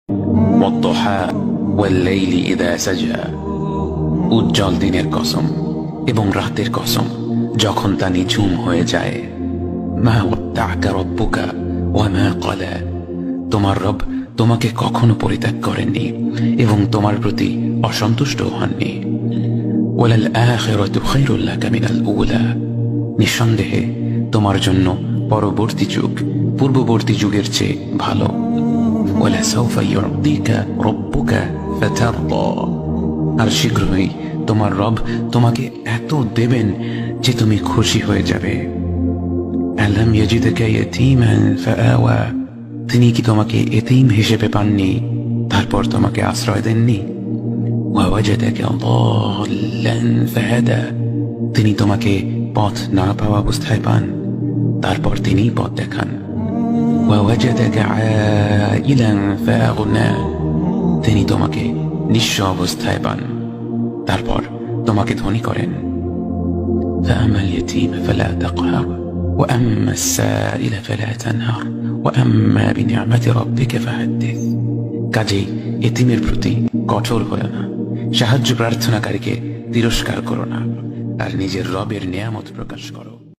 ওয়াদ-দুহা ওয়াল-লাইলি ইযা সাজা, উজ্জ্বল দিনের কসম এবং রাতের কসম যখন তা নিঝুম হয়ে যায়। মা ওয়াদ্দা'কা রাব্বুকা ওয়া মা ক্বালা, তোমার রব তোমাকে কখনো পরিত্যাগ করেননি এবং তোমার প্রতি অসন্তুষ্ট হননি। ওয়ালাল আখিরাতু খায়রুল লাকা মিনাল উলা, নিঃসন্দেহে তোমার জন্য পরবর্তী যুগ পূর্ববর্তী যুগের চেয়ে ভালো। ওয়ালাসাউফা ইউ'তিকা রাব্বুকা ফাতারদা, আর শীঘ্রই তোমার রব তোমাকে এত দেবেন যে তুমি খুশি হয়ে যাবে। আলাম ইয়াজিদকা ইয়াতীমান ফাআওয়া, তিনি কি তোমাকে এতিম হিসেবে পাননি তারপর তোমাকে আশ্রয় দেননি? ওয়াওয়াজাদাকা দাল্লান ফাহাদা, তিনি তোমাকে পথ না পাওয়া অবস্থায় পান তারপর তিনিই পথ দেখান। ওয়াওয়াজাদাকা আইলান ফাআগনা, তিনি তোমাকে নিঃস্ব অবস্থায় পান তারপর তোমাকে ধনী করেন। فأما اليتيم فلا تقهر وأما السائل فلا تنهر وأما بنعمة ربك فحدث, কাজেই এতিমের প্রতি কঠোর হয়ো না, সাহায্য প্রার্থনাকারীকে তিরস্কার করো না, আর নিজের রবের নিয়ামত প্রকাশ করো।